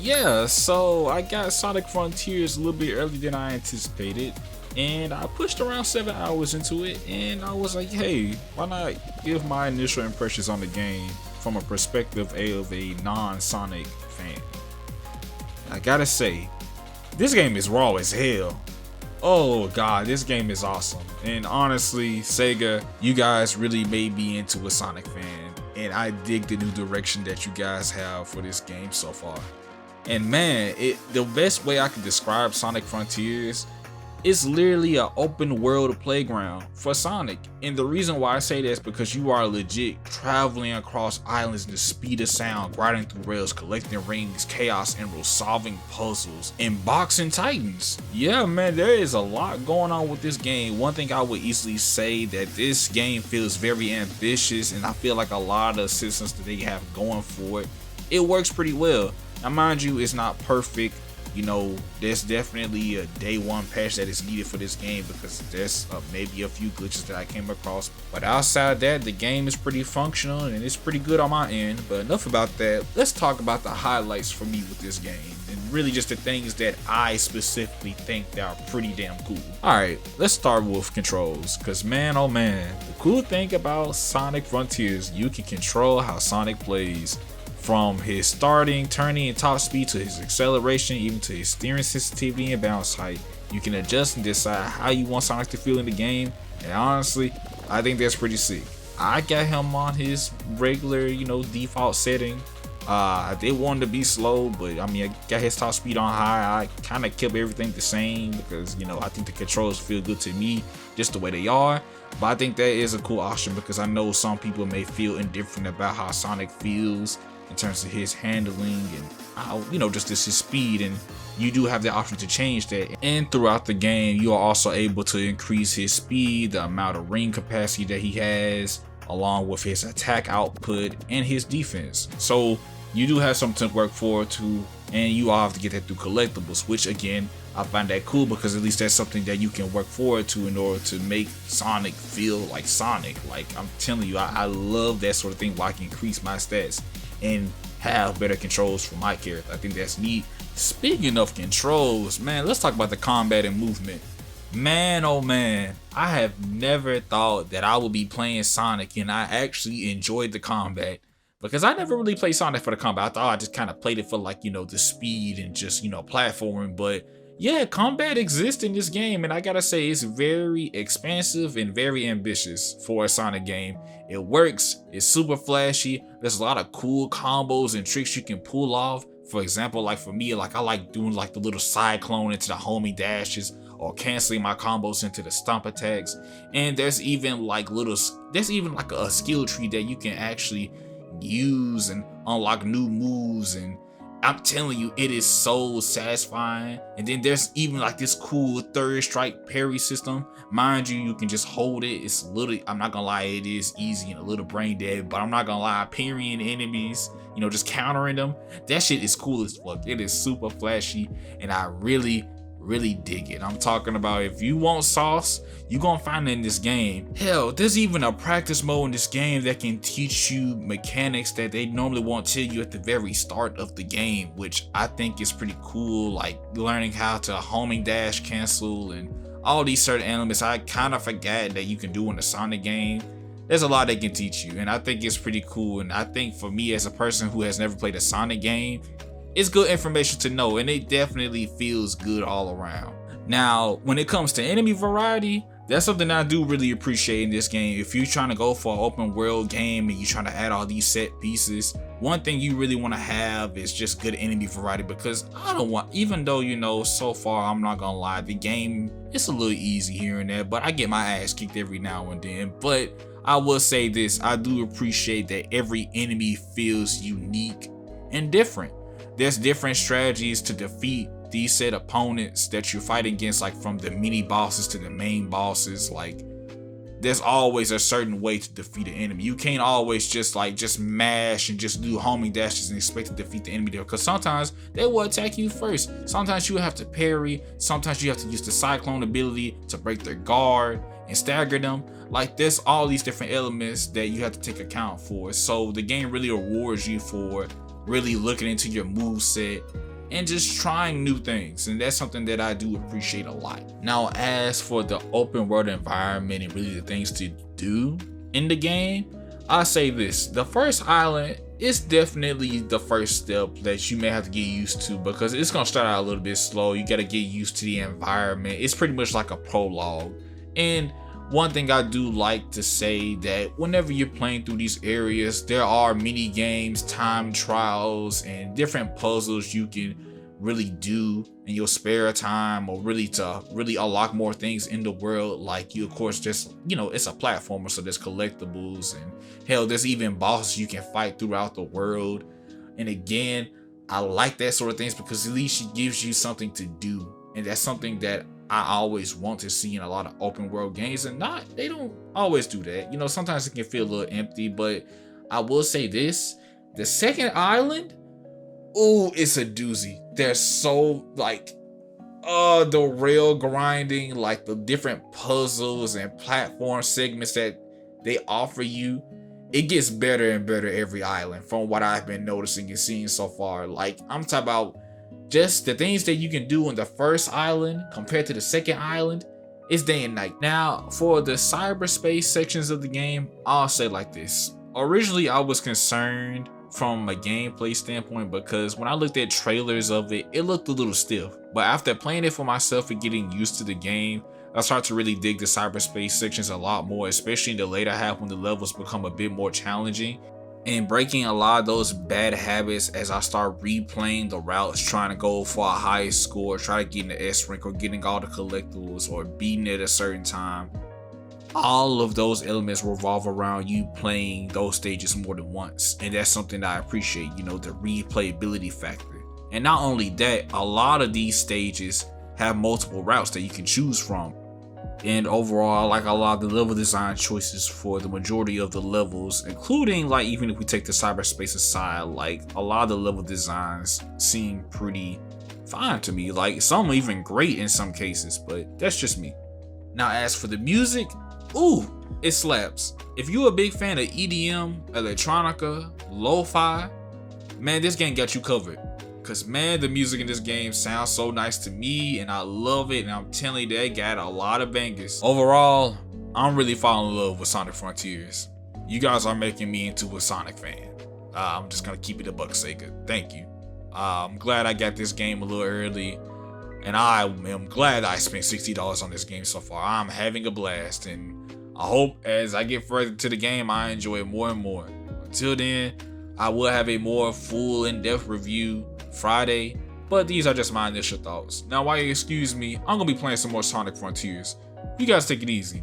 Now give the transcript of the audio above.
Yeah, so I got Sonic Frontiers a little bit earlier than I anticipated, and I pushed around 7 hours into it, and I was like, hey, why not give my initial impressions on the game from a perspective of a non-Sonic fan. I gotta say, this game is raw as hell. Oh god, this game is awesome. And honestly, Sega, you guys really made me into a Sonic fan, and I dig the new direction that you guys have for this game so far. And man, the best way I can describe Sonic Frontiers is literally an open world playground for Sonic. And the reason why I say that is because you are legit traveling across islands in the speed of sound, riding through rails, collecting rings, chaos emeralds, solving puzzles, and boxing titans. Yeah man, there is a lot going on with this game. One thing I would easily say that this game feels very ambitious, and I feel like a lot of the systems that they have going for it, it works pretty well. Now mind you, it's not perfect. You know, there's definitely a day one patch that is needed for this game because there's maybe a few glitches that I came across. But outside that, the game is pretty functional and it's pretty good on my end. But enough about that. Let's talk about the highlights for me with this game, and really just the things that I specifically think that are pretty damn cool. Alright, let's start with controls, because man oh man, the cool thing about Sonic Frontiers, you can control how Sonic plays. From his starting, turning, and top speed to his acceleration, even to his steering sensitivity and bounce height. You can adjust and decide how you want Sonic to feel in the game, and honestly, I think that's pretty sick. I got him on his regular, default setting. I did want him to be slow, but I mean, I got his top speed on high. I kind of kept everything the same because, I think the controls feel good to me just the way they are. But I think that is a cool option because I know some people may feel indifferent about how Sonic feels in terms of his handling and how, just his speed, and you do have the option to change that. And throughout the game, you are also able to increase his speed, the amount of ring capacity that he has, along with his attack output and his defense. So you do have something to work forward to, and you all have to get that through collectibles, which again, I find that cool because at least that's something that you can work forward to in order to make Sonic feel like Sonic. Like I'm telling you, I love that sort of thing where I can increase my stats and have better controls for my character. I think that's neat. Speaking of controls, man, let's talk about the combat and movement. Man, oh man, I have never thought that I would be playing Sonic and I actually enjoyed the combat, because I never really played Sonic for the combat. I thought I just kind of played it for like, the speed and just, platforming. But yeah, combat exists in this game, and I gotta say it's very expansive and very ambitious for a Sonic game. It works, it's super flashy, there's a lot of cool combos and tricks you can pull off. For example, like for me, like I like doing like the little cyclone into the homing dashes, or canceling my combos into the stomp attacks. And there's even like a skill tree that you can actually use and unlock new moves, and I'm telling you, it is so satisfying. And then there's even like this cool third strike parry system. Mind you, you can just hold it. It's literally, I'm not gonna lie, it is easy and a little brain dead, but I'm not gonna lie, parrying enemies, just countering them, that shit is cool as fuck. It is super flashy, and I really dig it. I'm talking about, if you want sauce, you're gonna find it in this game. Hell, there's even a practice mode in this game that can teach you mechanics that they normally won't tell you at the very start of the game, which I think is pretty cool, like learning how to homing dash cancel and all these certain elements I kind of forgot that you can do in the Sonic game. There's a lot they can teach you, and I think it's pretty cool. And I think for me, as a person who has never played a Sonic game, it's good information to know, and it definitely feels good all around. Now, when it comes to enemy variety, that's something I do really appreciate in this game. If you're trying to go for an open world game and you're trying to add all these set pieces, one thing you really want to have is just good enemy variety, because I don't want, even though, so far, I'm not gonna lie, the game, it's a little easy here and there, but I get my ass kicked every now and then. But I will say this, I do appreciate that every enemy feels unique and different. There's different strategies to defeat these set opponents that you're fighting against, like from the mini bosses to the main bosses. Like there's always a certain way to defeat an enemy. You can't always just mash and just do homing dashes and expect to defeat the enemy there, because sometimes they will attack you first. Sometimes you have to parry, sometimes you have to use the cyclone ability to break their guard and stagger them. Like there's all these different elements that you have to take account for. So the game really rewards you for really looking into your move set and just trying new things. And that's something that I do appreciate a lot. Now, as for the open world environment and really the things to do in the game, I say this: the first island is definitely the first step that you may have to get used to, because it's gonna start out a little bit slow. You gotta get used to the environment. It's pretty much like a prologue. And one thing I do like to say, that whenever you're playing through these areas, there are mini games, time trials, and different puzzles you can really do in your spare time, or really to unlock more things in the world. Like, you of course just, it's a platformer, so there's collectibles, and hell, there's even bosses you can fight throughout the world. And again, I like that sort of things, because at least it gives you something to do, and that's something that I always want to see in a lot of open world games. And they don't always do that. Sometimes it can feel a little empty, but I will say this: the second island, ooh, it's a doozy. They're so the rail grinding, like the different puzzles and platform segments that they offer you, it gets better and better every island from what I've been noticing and seeing so far. Like, I'm talking about just the things that you can do on the first island compared to the second island, it's day and night. Now, for the cyberspace sections of the game, I'll say like this: originally I was concerned from a gameplay standpoint, because when I looked at trailers of it, it looked a little stiff. But after playing it for myself and getting used to the game, I start to really dig the cyberspace sections a lot more, especially in the later half when the levels become a bit more challenging, and breaking a lot of those bad habits as I start replaying the routes, trying to go for a high score, try to get in the S rank, or getting all the collectibles, or beating it at a certain time. All of those elements revolve around you playing those stages more than once, and that's something that I appreciate, the replayability factor. And not only that, a lot of these stages have multiple routes that you can choose from. And overall, I like a lot of the level design choices for the majority of the levels, including, like, even if we take the cyberspace aside, like, a lot of the level designs seem pretty fine to me. Like, some even great in some cases, but that's just me. Now, as for the music, ooh, it slaps. If you're a big fan of EDM, electronica, lo-fi, man, this game got you covered. Cause man, the music in this game sounds so nice to me, and I love it, and I'm telling you, they got a lot of bangers. Overall, I'm really falling in love with Sonic Frontiers. You guys are making me into a Sonic fan. I'm just gonna keep it a buck, Sega. Thank you. I'm glad I got this game a little early, and I am glad I spent $60 on this game so far. I'm having a blast, and I hope as I get further to the game, I enjoy it more and more. Until then, I will have a more full in-depth review Friday, but these are just my initial thoughts. Now, while you excuse me, I'm gonna be playing some more Sonic Frontiers. You guys take it easy.